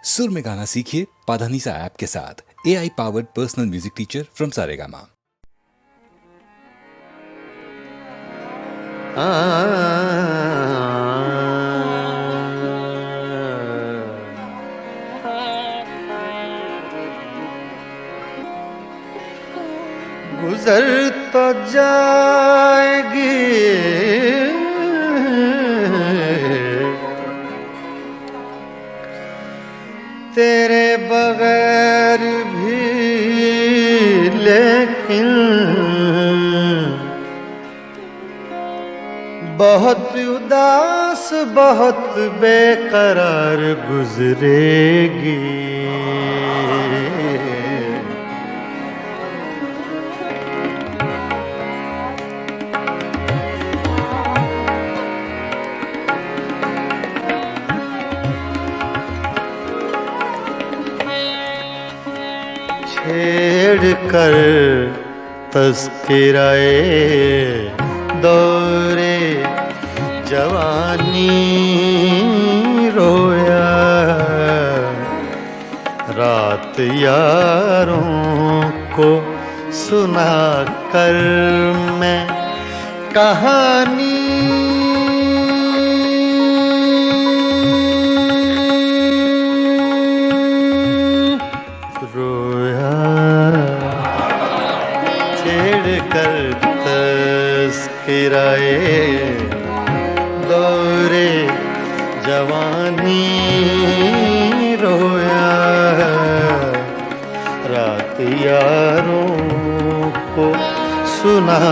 सुर में गाना सीखिए पाधानीसा ऐप के साथ। AI powered personal music teacher from Saregama. गुजर तो जाएगी तेरे बगैर भी, लेकिन बहुत उदास बहुत बेकरार गुजरेगी। छेड़ कर तज़किराए दौरे जवानी रोया, रात यारों को सुना कर मैं कहानी तज़किराए दौरे जवानी रोया, रात यारों को सुना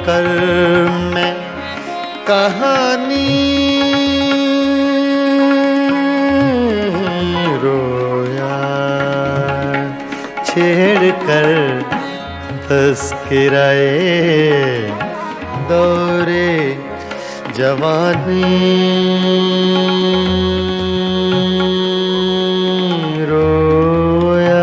कर मैं कहानी रोया। छेड़ कर तज़किराए दौरे जवानी रोया।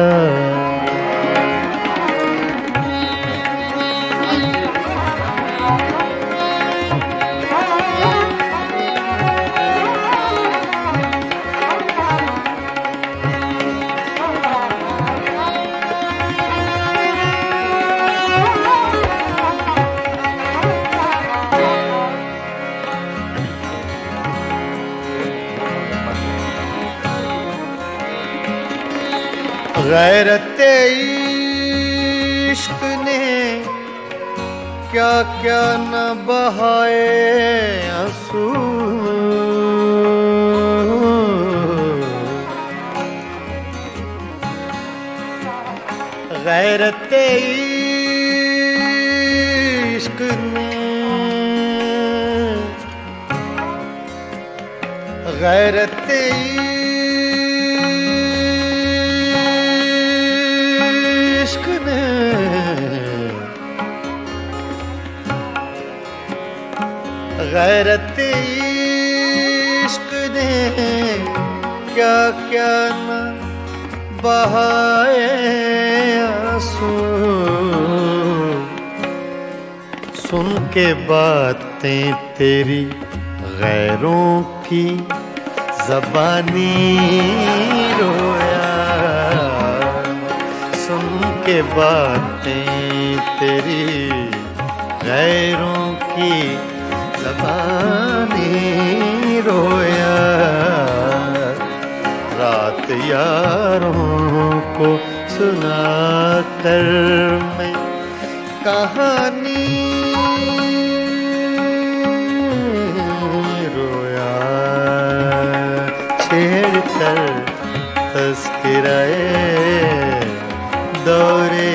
गैरते इश्क ने क्या क्या न बहाए आंसू, गैरते इश्क ने गैरते गैरत इश्क ने क्या क्या न बहाए आंसू, सुन के बातें तेरी गैरों की ज़बानी रोया, सुन के बातें तेरी गैरों की ज़बानी रोया, रात यारों को सुना कर मैं कहानी रोया। छेड़ कर तज़किराए दौरे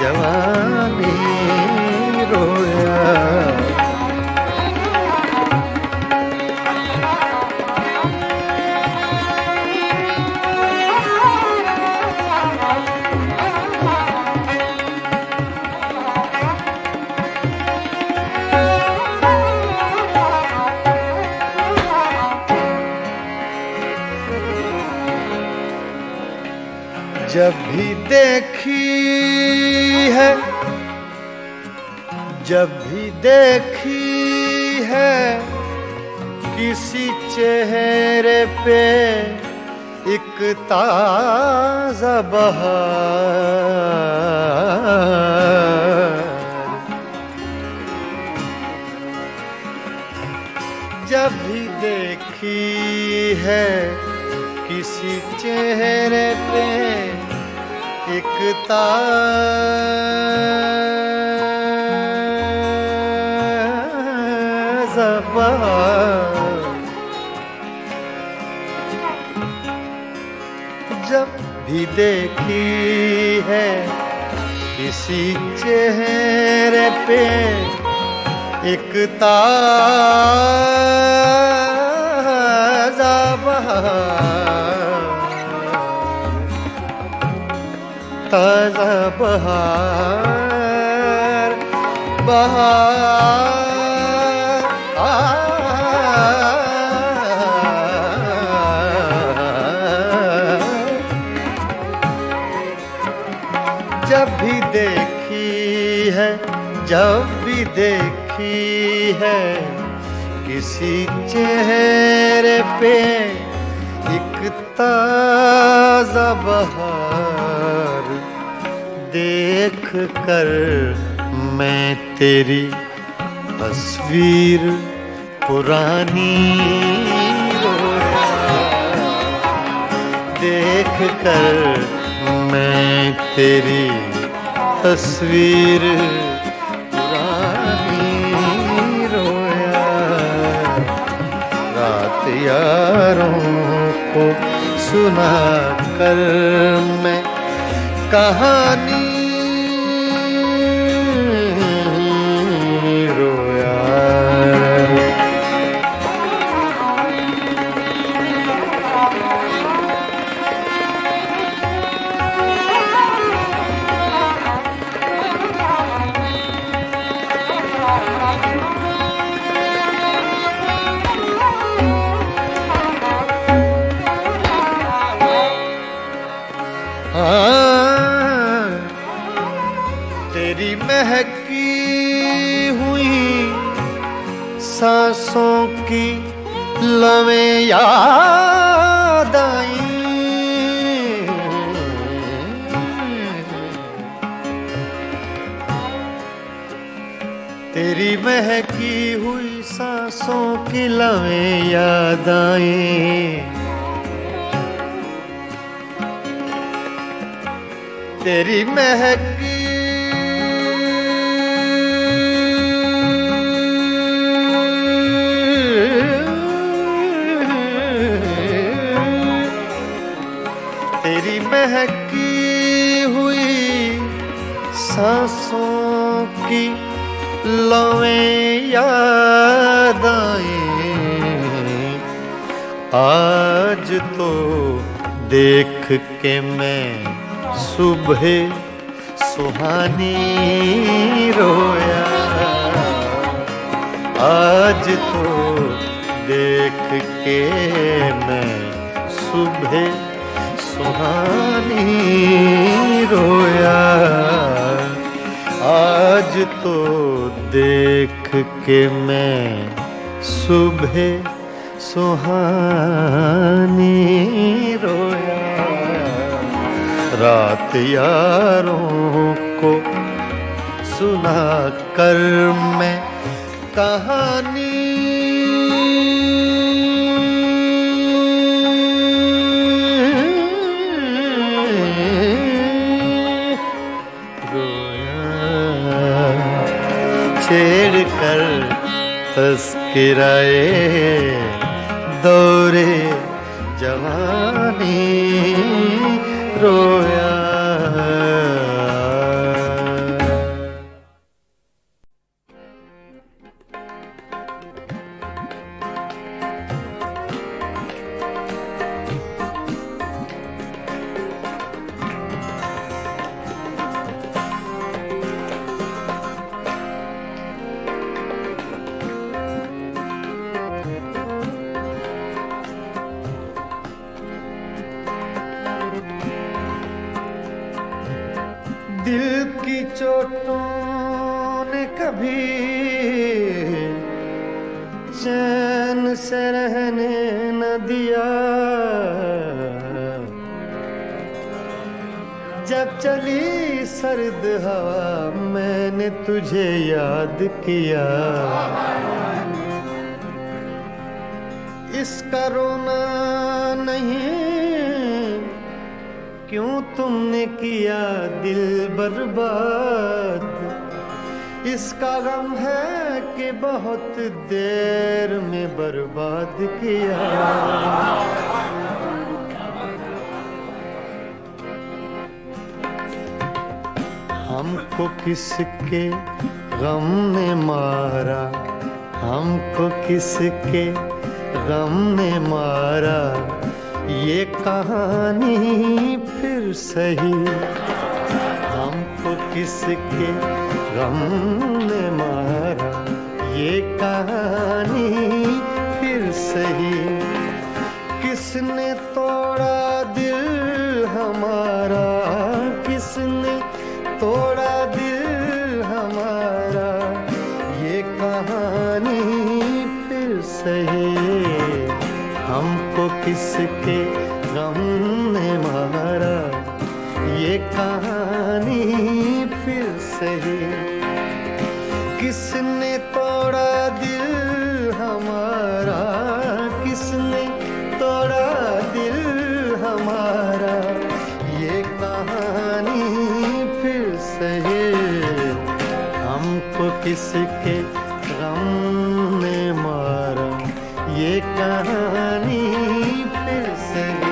जवानी रोया। जब भी देखी है, जब भी देखी है किसी चेहरे पे एक ताजा बहार, जब भी देखी है किसी चेहरे पे एक ताजा बहार, जब भी देखी है किसी चेहरे पे एक ताजा बहार, ताजा बहार, बहार जब भी देखी है, जब भी देखी है किसी चेहरे पे एक ताजा बहार, देख कर मैं तेरी तस्वीर पुरानी रोया, देख कर मैं तेरी तस्वीर पुरानी रोया, रात यारों को सुना कर मैं कहानी रोया। तेरी महकी हुई सांसों की लवें याद आई, तेरी महकी हुई सांसों की लवें याद आई, तेरी महकी तेरी महकी हुई सांसों की लवें याद आई, आज तो देख के मैं सुबह सुहानी रोया, आज तो देख के मैं सुबह सुहानी रोया, आज तो देख के मैं सुबह सुहानी रोया, रात यारों को सुना कर मैं कहानी छेड़ कर तस्किराए दौरे जवानी रोया। दिल की चोटों ने कभी चैन से रहने न दिया, जब चली सर्द हवा मैंने तुझे याद किया, इसका रोना नहीं क्यों तुमने किया दिल बर्बाद, इसका गम है कि बहुत देर में बर्बाद किया। हमको किसके गम ने मारा, हमको किसके गम ने मारा, ये कहानी फिर सही। हमको किसके गम ने मारा, ये कहानी फिर सही। किसने तोड़ा दिल हमारा, किसने तोड़ा दिल हमारा, ये कहानी फिर सही। हमको किसके गम ने मारा, ये कहानी फिर सही। किसने तोड़ा दिल हमारा, किसने तोड़ा दिल हमारा, ये कहानी फिर सही। हमको किसके गम ने मारा, ये कहानी फिर सही।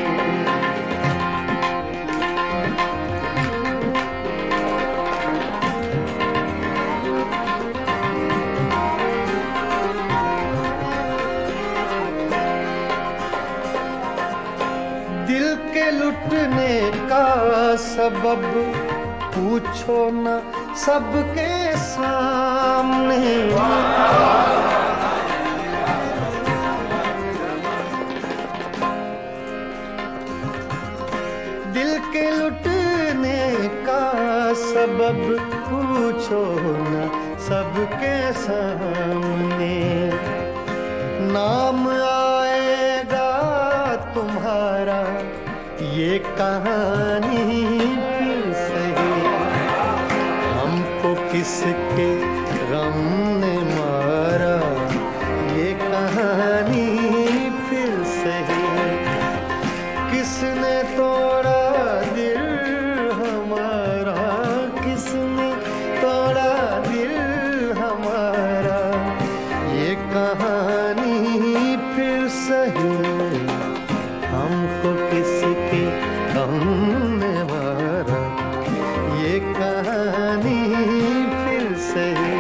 दिल के लुटने का सबब पूछो न सबके सामने, दिल के लुटने का सबब पूछो न सबके सामने। नाम आएगा तुम्हारा, ये कहानी फिर सही। हमको किसके गम ने मारा, ये कहानी फिर सही। किसने तोड़ा दिल हमारा, किसने तोड़ा दिल हमारा, ये कहानी फिर सही। हमको किसके गम ने मारा, ये कहानी फिर सही।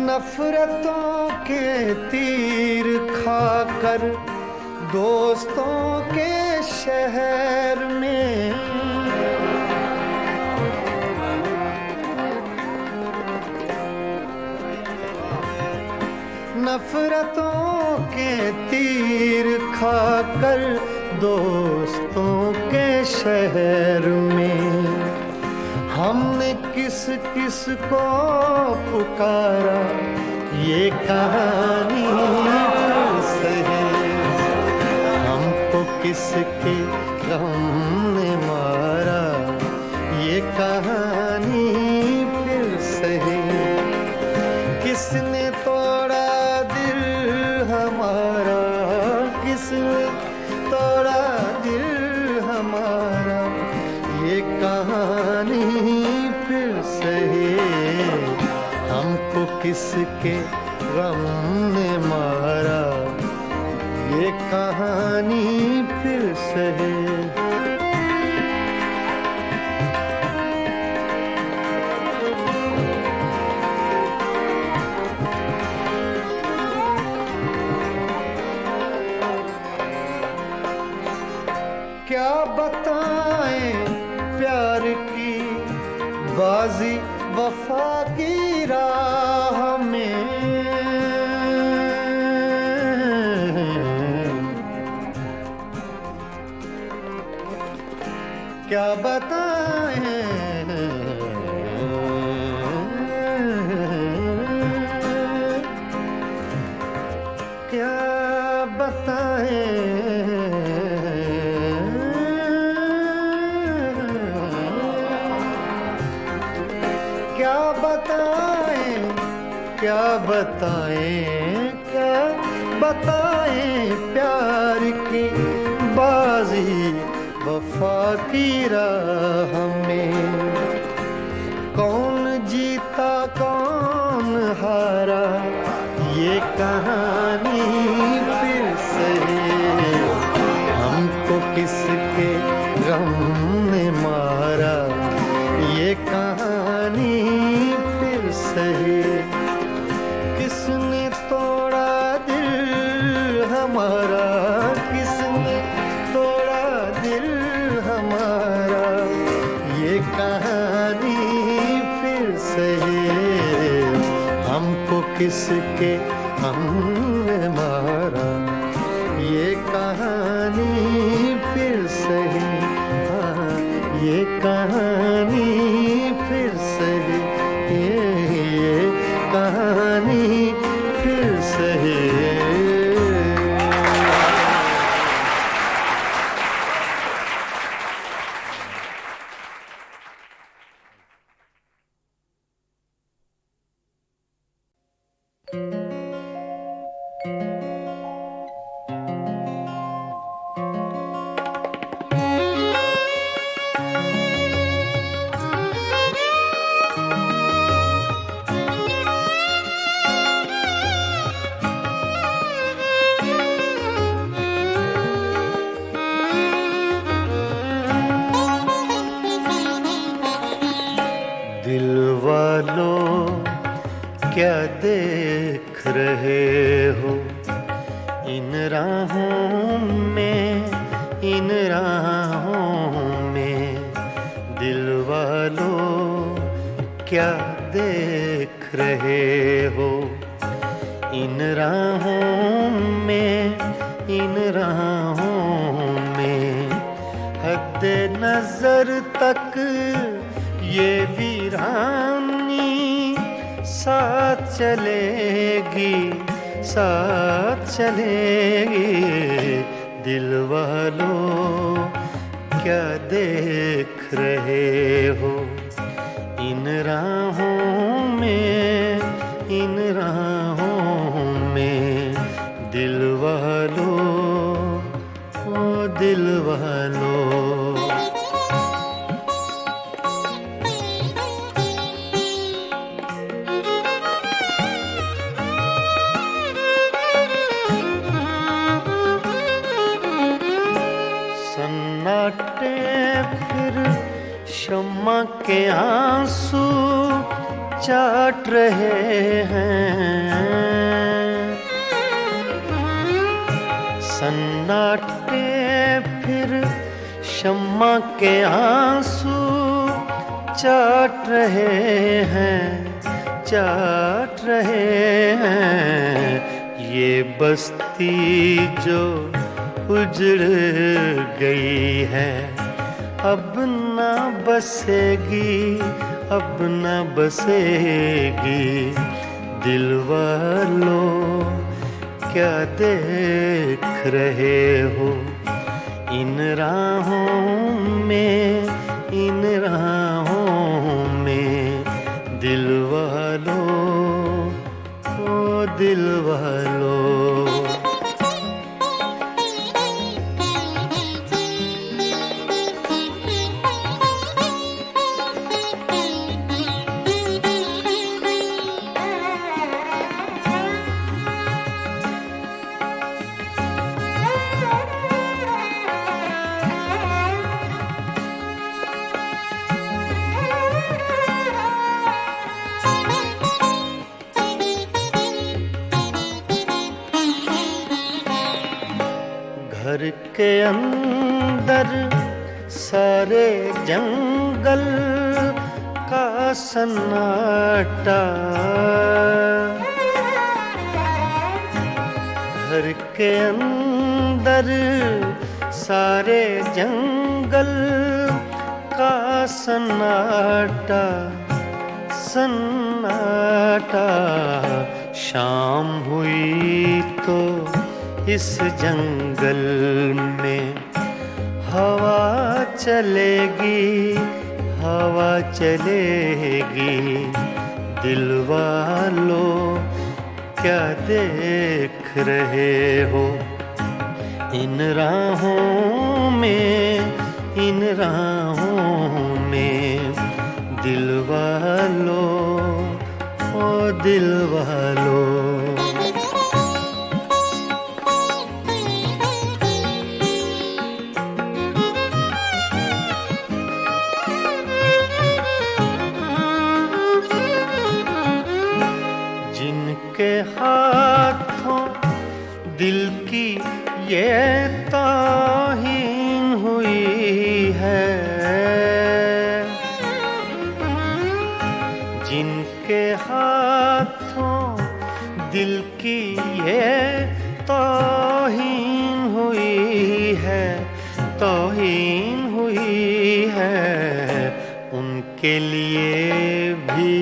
नफरतों के तीर खाकर दोस्तों के शहर में, नफरतों के तीर खाकर दोस्तों के शहर में। हमने किस किस को पुकारा, ये कहानी फिर सही। हमको किसके गम ने मारा, ये कहानी फिर सही। किसने तोड़ा दिल हमारा, किसने तोड़ा दिल हमारा, ये कहानी फिर सही। हमको किसके गम ने मारा, ये कहानी फिर सही। क्या बताएं प्यार की बाजी वफा की राह में, क्या बताएं, क्या बताएं, क्या बताएं, क्या बताएं, क्या बताएं प्यार की बाजी वफा की राह में। कौन जीता कौन हारा ये कहानी फिर से, हमको किसके गम ने मारा ये कहानी फिर से। किसने तोड़ा दिल हमारा, किसने तोड़ा दिल हमारा ये कहानी फिर से, हमको किसके हमने मारा ये कहानी फिर से। हाँ, ये कहानी फिर से, ये कहानी फिर से। दिल वालों क्या देख रहे हो इन राहों में, इन राहों में। दिल वालों क्या देख रहे हो इन राहों में, इन राहों में। हद नजर तक ये वीरानी साथ चलेगी, साथ चलेगी। दिल वालों क्या देख रहे हो इन राहों में, इन राहों में। दिल वालों, ओ दिल वालों। सन्नाटे फिर शम्मा के आंसू चाट रहे हैं। सन्नाटे फिर शम्मा के आंसू चाट रहे हैं, चाट रहे हैं। ये बस्ती जो उजड़ गई है अब ना बसेगी, अब ना बसेगी। दिल वालों क्या देख रहे हो इन राहों में, इन राहों में। दिल वालों, ओ दिल वालों। घर के अंदर सारे जंगल का सन्नाटा, घर के अंदर सारे जंगल सन्नाटा सन्नाटा, शाम हुई तो इस जंगल में हवा चलेगी, हवा चलेगी। दिल वालों क्या देख रहे हो इन राहों में, इन राहों में। दिल वालों, ओ दिल वालों। जिनके हाथों दिल की ये तौहीन हुई है, जिनके हाथों दिल की ये तौहीन हुई है, तौहीन हुई है। उनके लिए भी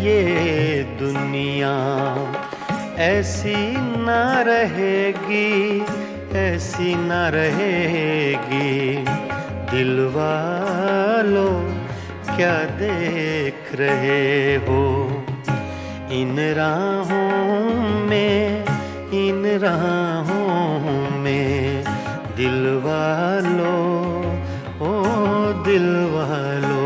ये दुनिया ऐसी ना रहेगी, ऐसी ना रहेगी। दिल वालों क्या देख रहे हो इन राहों में, इन राहों में। दिल वालों, ओ दिल वालों।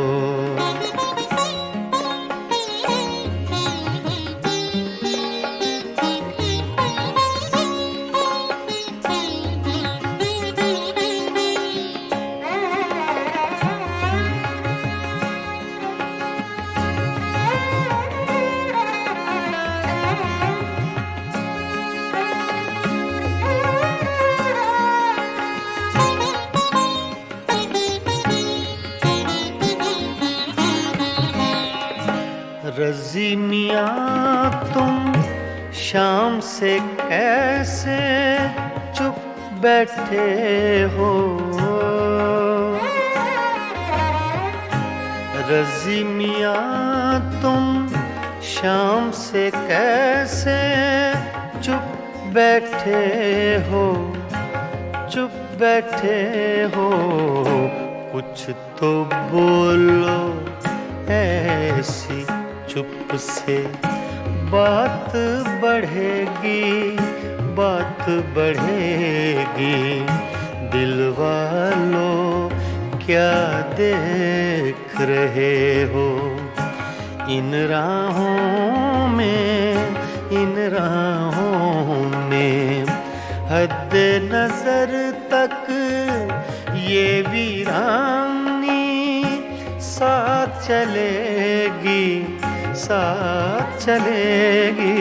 रज़ी मियाँ तुम शाम से कैसे चुप बैठे हो, रज़ी मियाँ तुम शाम से कैसे चुप बैठे हो, चुप बैठे हो। कुछ तो बोलो ऐसी चुप से बात बढ़ेगी, बात बढ़ेगी। दिल वालों क्या देख रहे हो इन राहों में, इन राहों में। हद नजर तक ये वीरानी साथ चलेगी, साथ चलेगी।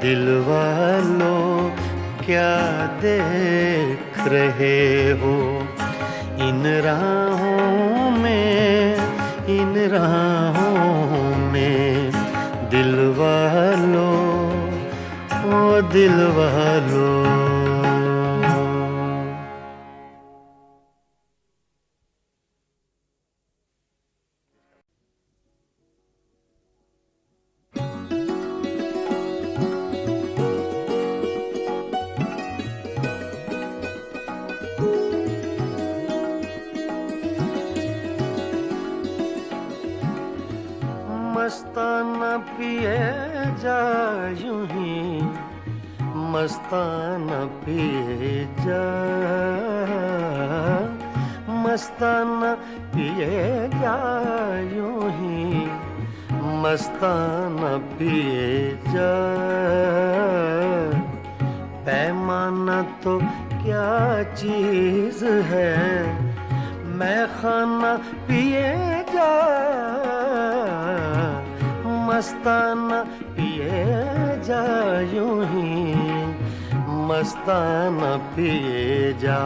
दिल वालों क्या देख रहे हो इन राहों में, इन राहों में। दिल वालों, ओ दिल वालों। मस्ताना पिए जा यूं ही, मस्ताना पिए जा, मस्ताना पिए जा यूं ही, मस्ताना पिए जा। पैमाना तो क्या चीज है, मैं खाना पिए जा। मस्ताना पिए जा यूं ही, मस्ताना पिए जा।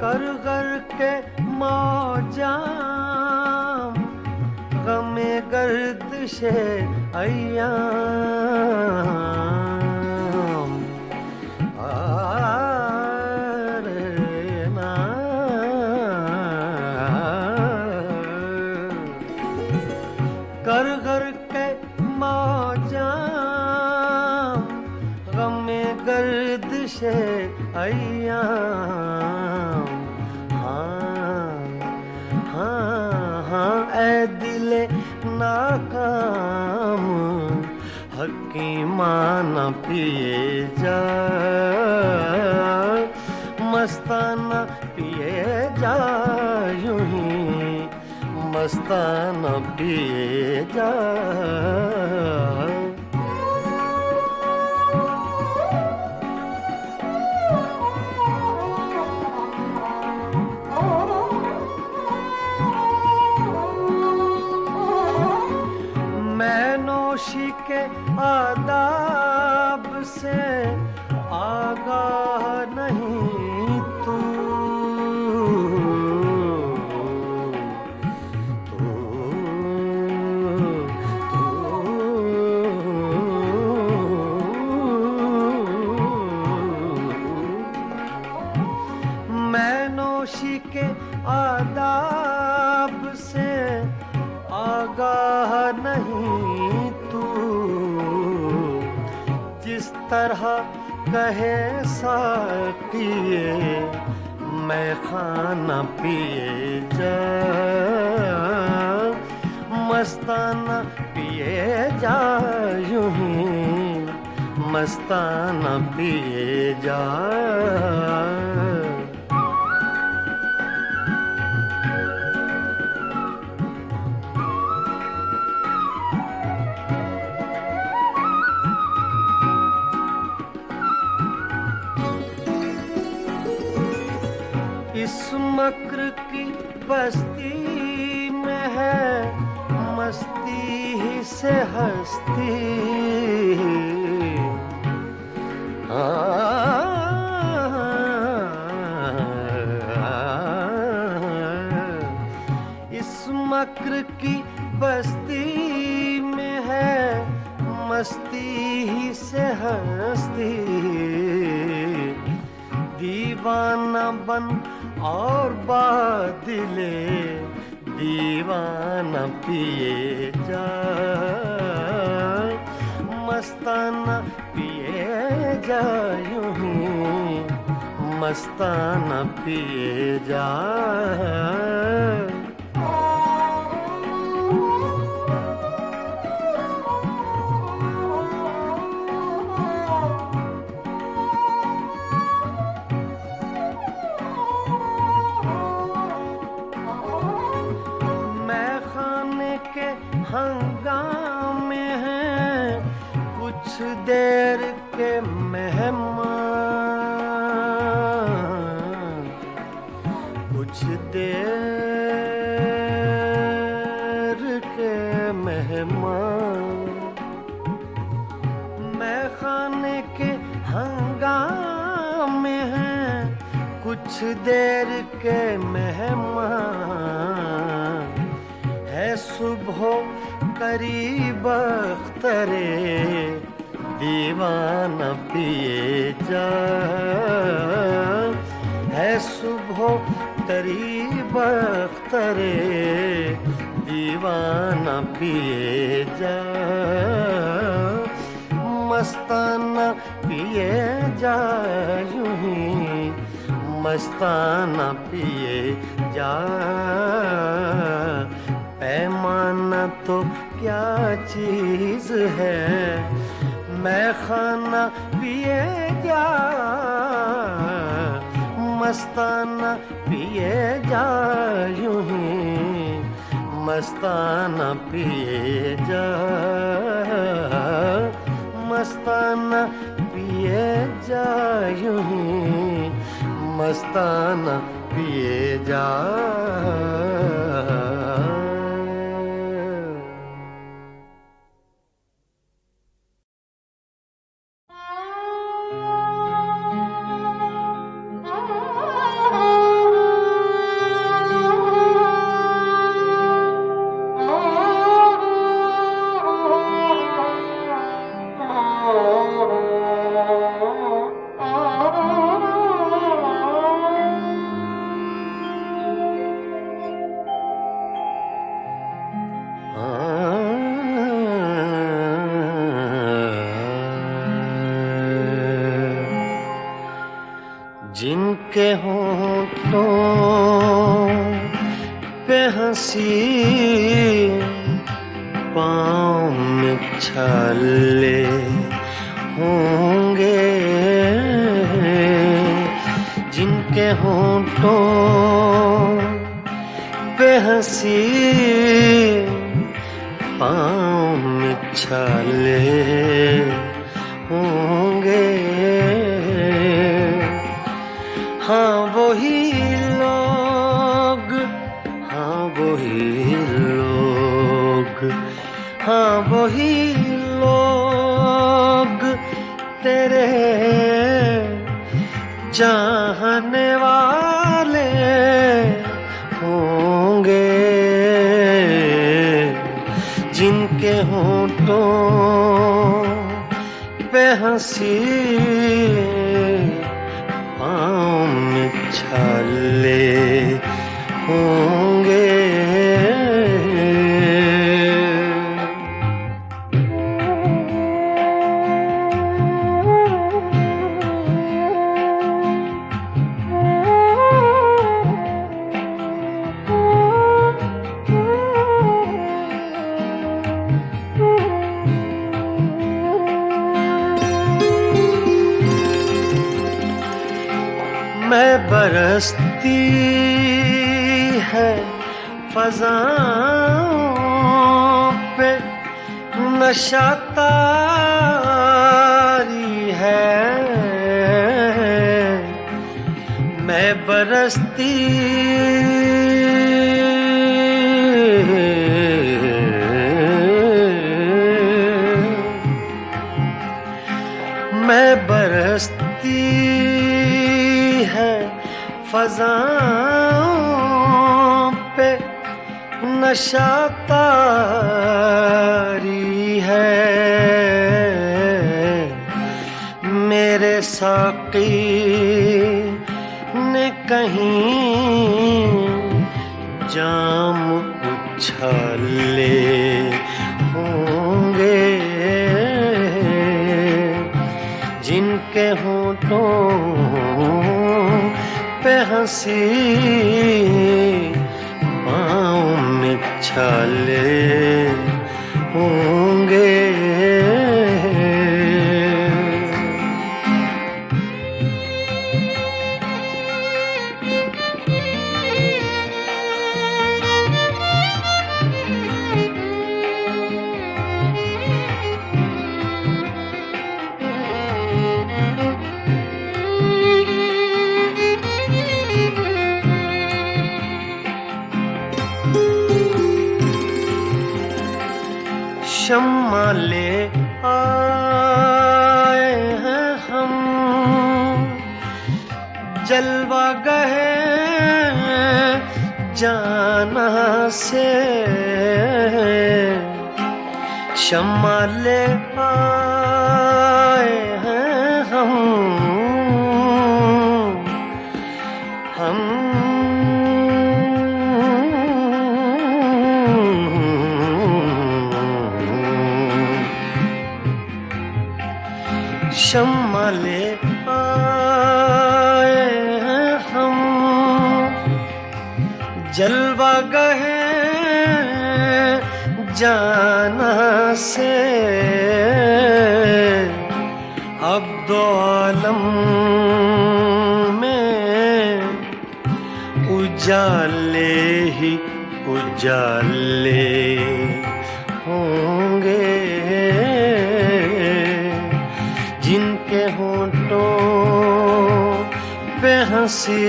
कर कर के मौजा गर्दिशे अय्याम रे ना कर घर के मौजाम गमे गर्दिशे अय्याम हाँ ऐ दिले नाकाम हकीमाना पिए जा मस्ताना पिए जा यूं ही मस्ताना पिए जा नौशी के आदाब से आगाह नहीं तू मैं नौशी के आदाब से आगाह नहीं तू जिस तरह कहे साकिए मैं खाना पिए जा मस्ताना पिए जा यूं ही मस्ताना पिए जा इस मक्र की बस्ती में है मस्ती ही से हस्ती इस मक्र की बस्ती में है मस्ती ही से हस्ती दीवाना बन और बादले दीवाना पिए जा मस्ताना पिए जा यूं ही मस्ताना पिए जा हंगामे हैं कुछ देर के मेहमान कुछ देर के मेहमान मैं खाने के हंगामे हैं कुछ देर के मेहमान है सुबह करीब अख्तरे दीवाना पिए जा है सुबह करीब अख्तरे दीवाना पिए जा मस्ताना पिए जा यूं ही मस्ताना पिए जा पैमाना तो क्या चीज है मैं खाना पिए जा मस्ताना पिए जा यूं ही मस्ताना पिए जा मस्ताना पिए जा यूं ही मस्ताना पिए जा जिनके होठों पे हंसी, पाँव में छाले होंगे, जिनके होठों पे हंसी, पाँव में छाले होंगे। हाँ वही लोग, हाँ वही लोग, हाँ वही लोग तेरे चाहने वाले होंगे, जिनके होठों पे हंसी, पाँव में छाले होंगे। मैं बरसती है फ़ज़ाओं पे नशा तारी है, मैं बरसती मैं बरसती है फ़ज़ाओं पे नशा तारी है, मेरे साक़ी ने कहीं जाम उछाले होंगे, जिनके होठों पे हंसी, पाँव में छाले होंगे। शम्मा ले आए हैं हम, जलवा गए जाना से, शम्मा ले आए हैं हम शम्मा ले आए हैं हम, जलवा गए जाना से, अब दो आलम में उजाले ही उजाले होंगे, जिनके होठों पे हंसी,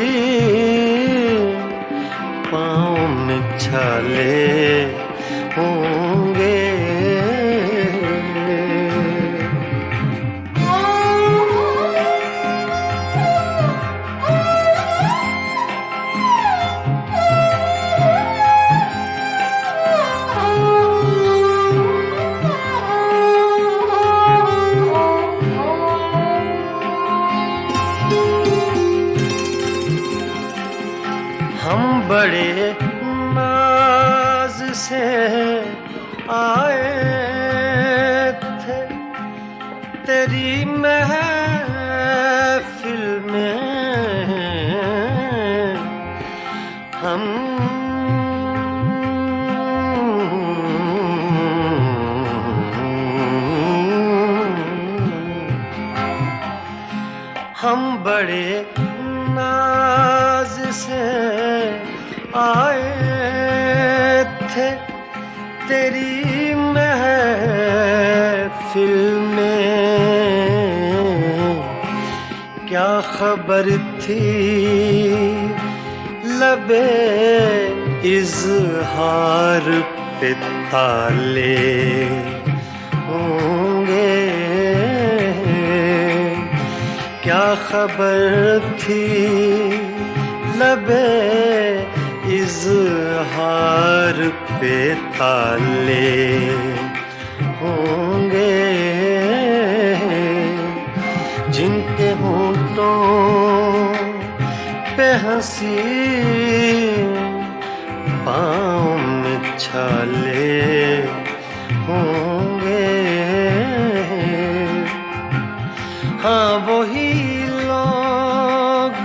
पाँव में छाले होंगे। हम बड़े नाज से आए थे तेरी महफिल में, हम बड़े नाज से आए थे तेरी महफिल में, क्या खबर थी लबे इज़हार पे ताले होंगे, क्या खबर थी लबे इज़हार पे ताले होंगे, जिनके होंठों पे हंसी पाँव में छाले होंगे। हाँ वही लोग,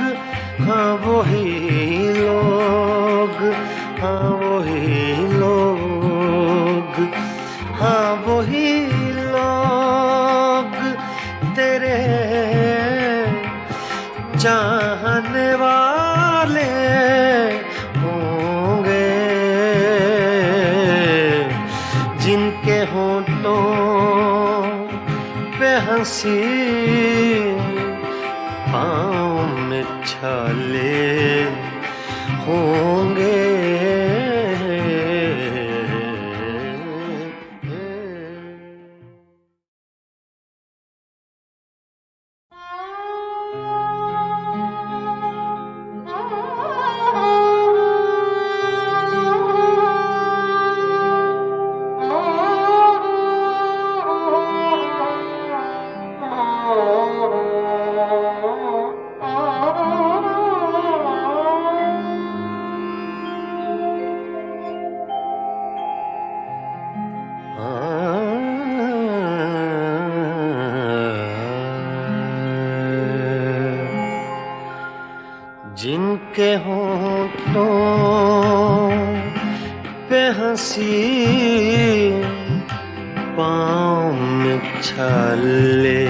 हाँ वही लोग, हाँ वही लोग, हाँ वही लोग तेरे चाहने वाले होंगे, जिनके होंठों पे हंसी पाँव में छाले होंगे। जिनके होंठों पे हंसी पाँव में छाले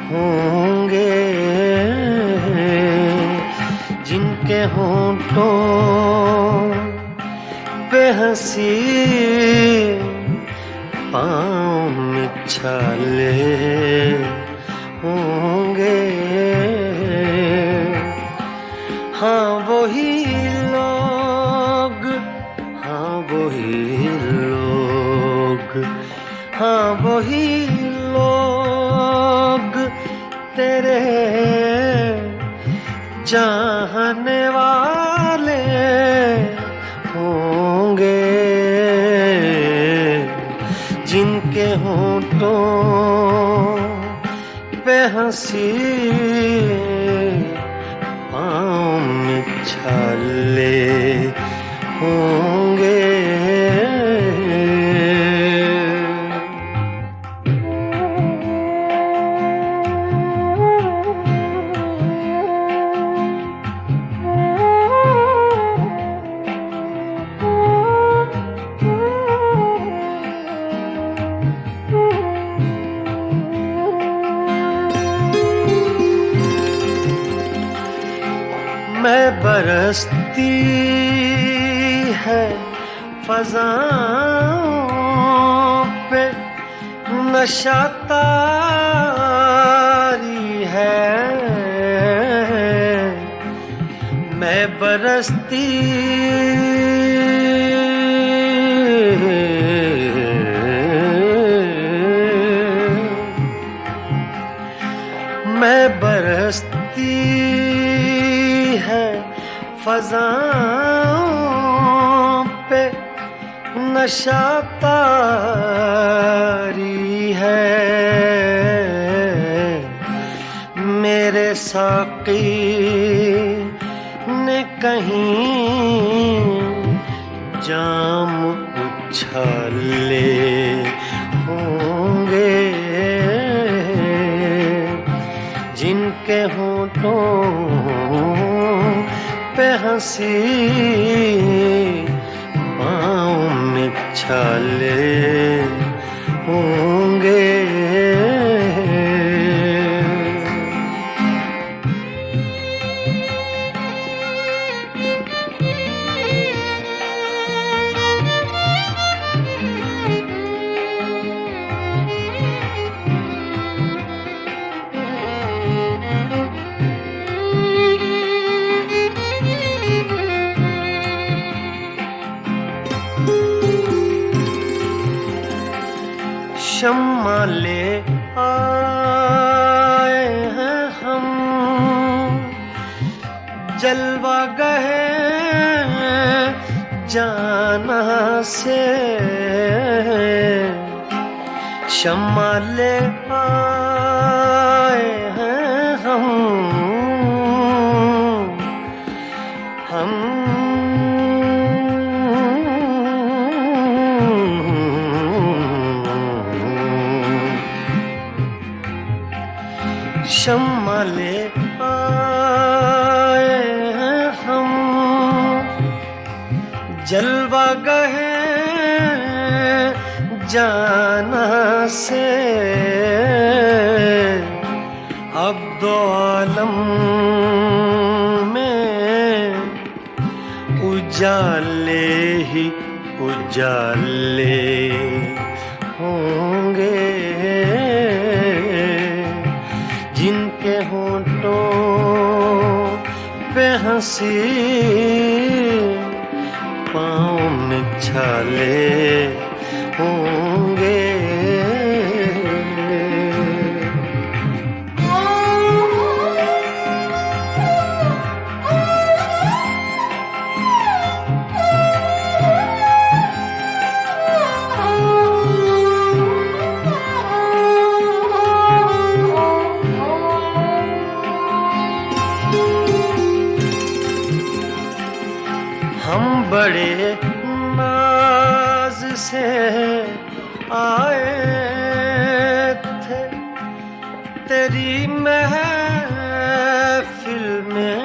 होंगे, जिनके होंठों पे हंसी पाँव में छाले होंगे। हाँ वही लोग, हाँ वही लोग, हाँ वही लोग तेरे चाहने वाले होंगे, जिनके होंठों पे हंसी पाँव में छाले होंगे। मैं बरसती है फ़ज़ाओं पे नशा तारी है, मैं बरसती मैं बरसती है फ़ज़ाओं पे नशा तारी है, मेरे साक़ी ने कहीं जाम उछाले होंगे, जिनके होंठों पे हंसी, पाँव में छाले होंगे। शम्मा ले आए हैं हम, जलवा गए जाना से। शम्मा ले आए हैं हम शम्मा ले आए हैं हम, जलवा गए जाना से। अब दो आलम में उजाले ही उजाले होंगे। जिनके होंठों पे हंसी, पाँव में छाले होंगे। हम बड़े नाज से आए थे तेरी महफिल में।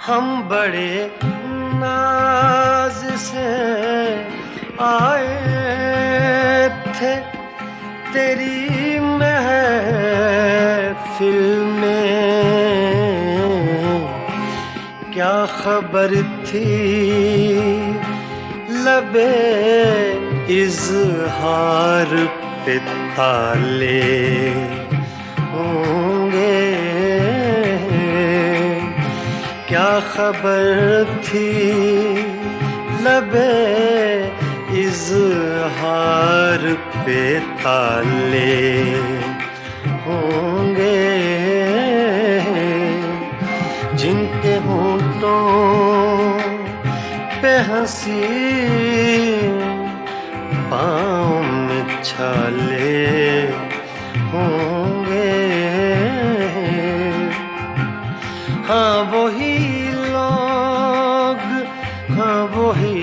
हम बड़े नाज से आए थे तेरी महफिल में। क्या खबर थी लबे इज़हार पे ताले होंगे। क्या खबर थी लबे इज़हार पे ताले होंगे। जिनके होंठों पे हंसी, पाँव में छाले होंगे। हाँ वही लोग, हाँ वही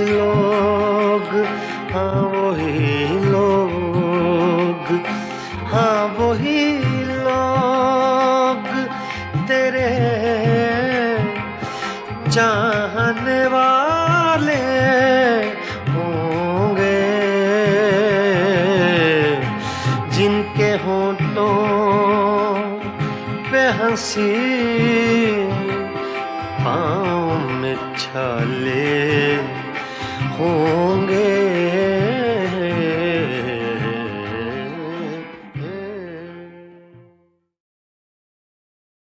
लोग, हाँ वही लोग, हाँ वही लोग तेरे चाहने वाले होंगे। जिनके होंठों पे हंसी, पाँव में छाले होंगे।